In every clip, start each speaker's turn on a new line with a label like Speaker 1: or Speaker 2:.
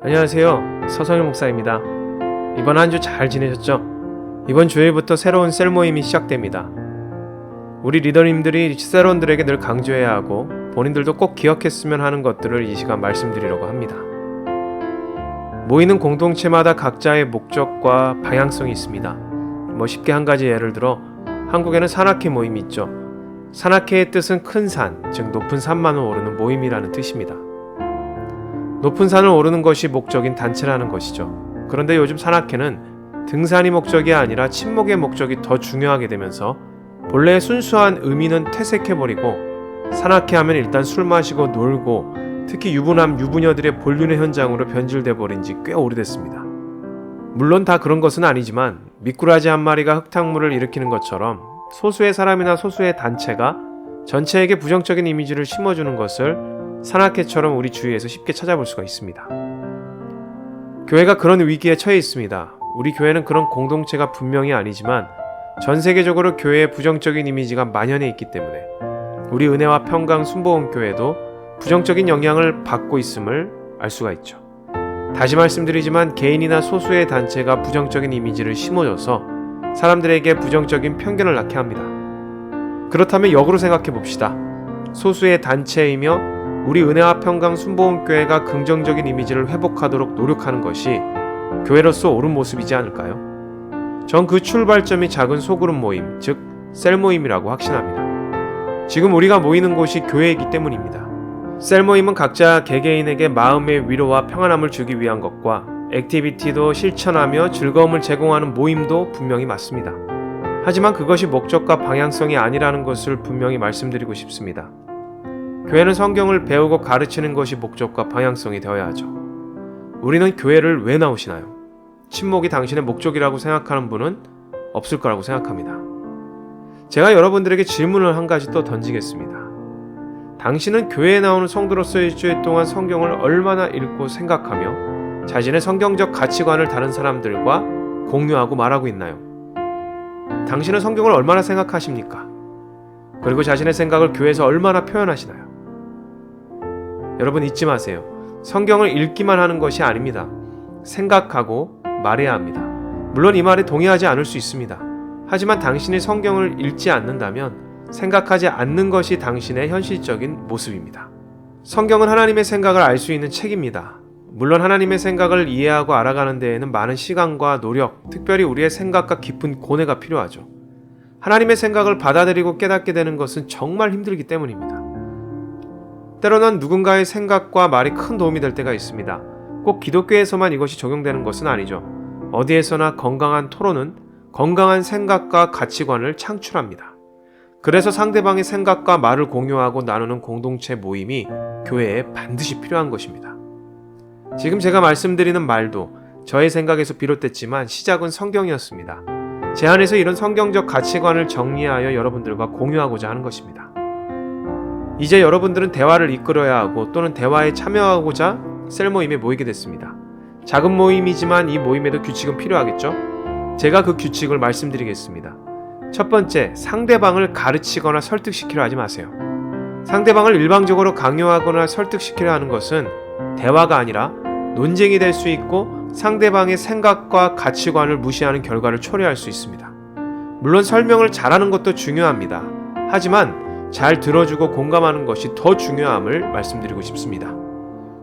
Speaker 1: 안녕하세요. 서성일 목사입니다. 이번 한 주 잘 지내셨죠? 이번 주일부터 새로운 셀 모임이 시작됩니다. 우리 리더님들이 셀원들에게 늘 강조해야 하고 본인들도 꼭 기억했으면 하는 것들을 이 시간 말씀드리려고 합니다. 모이는 공동체마다 각자의 목적과 방향성이 있습니다. 쉽게 한 가지 예를 들어 한국에는 산악회 모임이 있죠. 산악회의 뜻은 큰 산, 즉 높은 산만을 오르는 모임이라는 뜻입니다. 높은 산을 오르는 것이 목적인 단체라는 것이죠. 그런데 요즘 산악회는 등산이 목적이 아니라 친목의 목적이 더 중요하게 되면서 본래의 순수한 의미는 퇴색해버리고 산악회 하면 일단 술 마시고 놀고 특히 유부남 유부녀들의 본륜의 현장으로 변질돼 버린 지 꽤 오래됐습니다. 물론 다 그런 것은 아니지만 미꾸라지 한 마리가 흙탕물을 일으키는 것처럼 소수의 사람이나 소수의 단체가 전체에게 부정적인 이미지를 심어주는 것을 산악회처럼 우리 주위에서 쉽게 찾아볼 수가 있습니다. 교회가 그런 위기에 처해 있습니다. 우리 교회는 그런 공동체가 분명히 아니지만 전 세계적으로 교회의 부정적인 이미지가 만연해 있기 때문에 우리 은혜와 평강 순복음교회도 부정적인 영향을 받고 있음을 알 수가 있죠. 다시 말씀드리지만 개인이나 소수의 단체가 부정적인 이미지를 심어줘서 사람들에게 부정적인 편견을 낳게 합니다. 그렇다면 역으로 생각해 봅시다. 소수의 단체이며 우리 은혜와 평강 순복음교회가 긍정적인 이미지를 회복하도록 노력하는 것이 교회로서 옳은 모습이지 않을까요? 전 그 출발점이 작은 소그룹 모임, 즉 셀 모임이라고 확신합니다. 지금 우리가 모이는 곳이 교회이기 때문입니다. 셀 모임은 각자 개개인에게 마음의 위로와 평안함을 주기 위한 것과 액티비티도 실천하며 즐거움을 제공하는 모임도 분명히 맞습니다. 하지만 그것이 목적과 방향성이 아니라는 것을 분명히 말씀드리고 싶습니다. 교회는 성경을 배우고 가르치는 것이 목적과 방향성이 되어야 하죠. 우리는 교회를 왜 나오시나요? 친목이 당신의 목적이라고 생각하는 분은 없을 거라고 생각합니다. 제가 여러분들에게 질문을 한 가지 또 던지겠습니다. 당신은 교회에 나오는 성도로서 일주일 동안 성경을 얼마나 읽고 생각하며 자신의 성경적 가치관을 다른 사람들과 공유하고 말하고 있나요? 당신은 성경을 얼마나 생각하십니까? 그리고 자신의 생각을 교회에서 얼마나 표현하시나요? 여러분 잊지 마세요. 성경을 읽기만 하는 것이 아닙니다. 생각하고 말해야 합니다. 물론 이 말에 동의하지 않을 수 있습니다. 하지만 당신이 성경을 읽지 않는다면 생각하지 않는 것이 당신의 현실적인 모습입니다. 성경은 하나님의 생각을 알 수 있는 책입니다. 물론 하나님의 생각을 이해하고 알아가는 데에는 많은 시간과 노력, 특별히 우리의 생각과 깊은 고뇌가 필요하죠. 하나님의 생각을 받아들이고 깨닫게 되는 것은 정말 힘들기 때문입니다. 때로는 누군가의 생각과 말이 큰 도움이 될 때가 있습니다. 꼭 기독교에서만 이것이 적용되는 것은 아니죠. 어디에서나 건강한 토론은 건강한 생각과 가치관을 창출합니다. 그래서 상대방의 생각과 말을 공유하고 나누는 공동체 모임이 교회에 반드시 필요한 것입니다. 지금 제가 말씀드리는 말도 저의 생각에서 비롯됐지만 시작은 성경이었습니다. 제 안에서 이런 성경적 가치관을 정리하여 여러분들과 공유하고자 하는 것입니다. 이제 여러분들은 대화를 이끌어야 하고 또는 대화에 참여하고자 셀 모임에 모이게 됐습니다. 작은 모임이지만 이 모임에도 규칙은 필요하겠죠? 제가 그 규칙을 말씀드리겠습니다. 첫 번째, 상대방을 가르치거나 설득시키려 하지 마세요. 상대방을 일방적으로 강요하거나 설득시키려 하는 것은 대화가 아니라 논쟁이 될 수 있고 상대방의 생각과 가치관을 무시하는 결과를 초래할 수 있습니다. 물론 설명을 잘하는 것도 중요합니다. 하지만 잘 들어주고 공감하는 것이 더 중요함을 말씀드리고 싶습니다.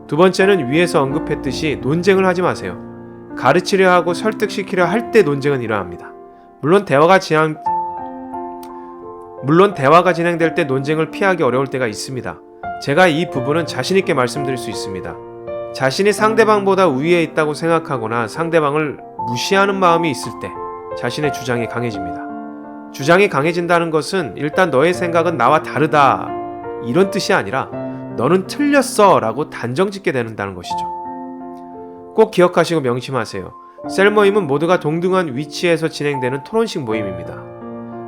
Speaker 1: 두 번째는 위에서 언급했듯이 논쟁을 하지 마세요. 가르치려 하고 설득시키려 할 때 논쟁은 일어납니다. 물론 대화가 진행될 때 논쟁을 피하기 어려울 때가 있습니다. 제가 이 부분은 자신 있게 말씀드릴 수 있습니다. 자신이 상대방보다 우위에 있다고 생각하거나 상대방을 무시하는 마음이 있을 때 자신의 주장이 강해집니다. 주장이 강해진다는 것은 일단 너의 생각은 나와 다르다 이런 뜻이 아니라 너는 틀렸어 라고 단정짓게 된다는 것이죠. 꼭 기억하시고 명심하세요. 셀 모임은 모두가 동등한 위치에서 진행되는 토론식 모임입니다.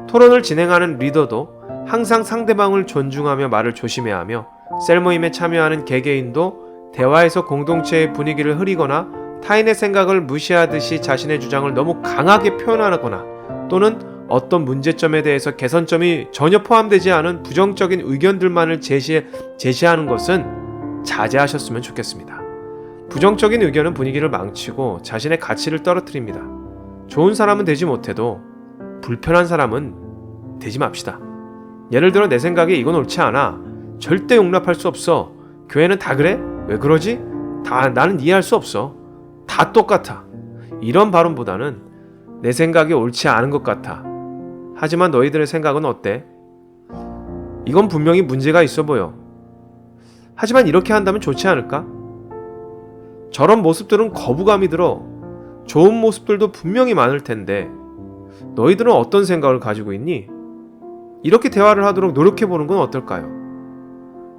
Speaker 1: 토론을 진행하는 리더도 항상 상대방을 존중하며 말을 조심해야 하며 셀 모임에 참여하는 개개인도 대화에서 공동체의 분위기를 흐리거나 타인의 생각을 무시하듯이 자신의 주장을 너무 강하게 표현하거나 또는 어떤 문제점에 대해서 개선점이 전혀 포함되지 않은 부정적인 의견들만을 제시하는 것은 자제하셨으면 좋겠습니다. 부정적인 의견은 분위기를 망치고 자신의 가치를 떨어뜨립니다. 좋은 사람은 되지 못해도 불편한 사람은 되지 맙시다. 예를 들어 내 생각에 이건 옳지 않아. 절대 용납할 수 없어. 교회는 다 그래? 왜 그러지? 나는 이해할 수 없어. 다 똑같아. 이런 발언보다는 내 생각이 옳지 않은 것 같아. 하지만 너희들의 생각은 어때? 이건 분명히 문제가 있어 보여. 하지만 이렇게 한다면 좋지 않을까? 저런 모습들은 거부감이 들어. 좋은 모습들도 분명히 많을 텐데 너희들은 어떤 생각을 가지고 있니? 이렇게 대화를 하도록 노력해보는 건 어떨까요?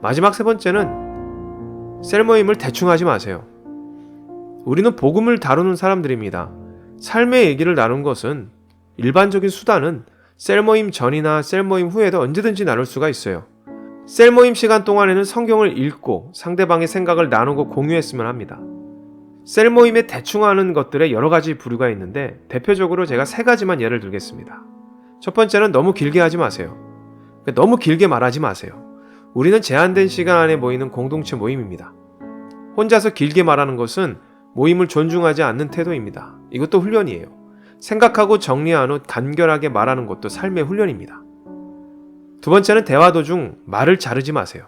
Speaker 1: 마지막 세 번째는 셀 모임을 대충 하지 마세요. 우리는 복음을 다루는 사람들입니다. 삶의 얘기를 나눈 것은 일반적인 수단은 셀 모임 전이나 셀 모임 후에도 언제든지 나눌 수가 있어요. 셀 모임 시간 동안에는 성경을 읽고 상대방의 생각을 나누고 공유했으면 합니다. 셀 모임에 대충 하는 것들의 여러 가지 부류가 있는데 대표적으로 제가 세 가지만 예를 들겠습니다. 첫 번째는 너무 길게 하지 마세요. 너무 길게 말하지 마세요. 우리는 제한된 시간 안에 모이는 공동체 모임입니다. 혼자서 길게 말하는 것은 모임을 존중하지 않는 태도입니다. 이것도 훈련이에요. 생각하고 정리한 후 간결하게 말하는 것도 삶의 훈련입니다. 두 번째는 대화 도중 말을 자르지 마세요.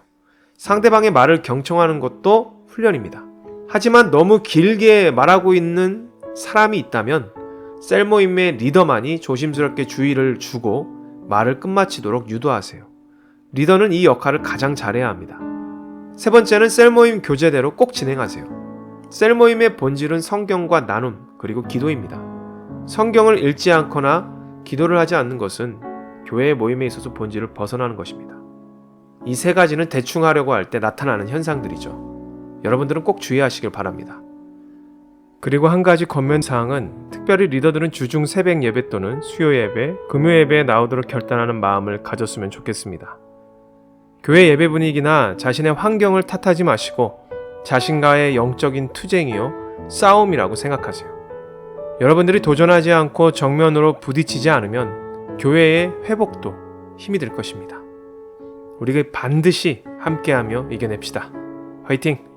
Speaker 1: 상대방의 말을 경청하는 것도 훈련입니다. 하지만 너무 길게 말하고 있는 사람이 있다면 셀 모임의 리더만이 조심스럽게 주의를 주고 말을 끝마치도록 유도하세요. 리더는 이 역할을 가장 잘해야 합니다. 세 번째는 셀 모임 교제대로 꼭 진행하세요. 셀 모임의 본질은 성경과 나눔 그리고 기도입니다. 성경을 읽지 않거나 기도를 하지 않는 것은 교회의 모임에 있어서 본질을 벗어나는 것입니다. 이 세 가지는 대충 하려고 할 때 나타나는 현상들이죠. 여러분들은 꼭 주의하시길 바랍니다. 그리고 한 가지 권면사항은 특별히 리더들은 주중 새벽 예배 또는 수요 예배, 금요 예배에 나오도록 결단하는 마음을 가졌으면 좋겠습니다. 교회 예배 분위기나 자신의 환경을 탓하지 마시고 자신과의 영적인 투쟁이요 싸움이라고 생각하세요. 여러분들이 도전하지 않고 정면으로 부딪히지 않으면 교회의 회복도 힘이 될 것입니다. 우리가 반드시 함께하며 이겨냅시다. 화이팅!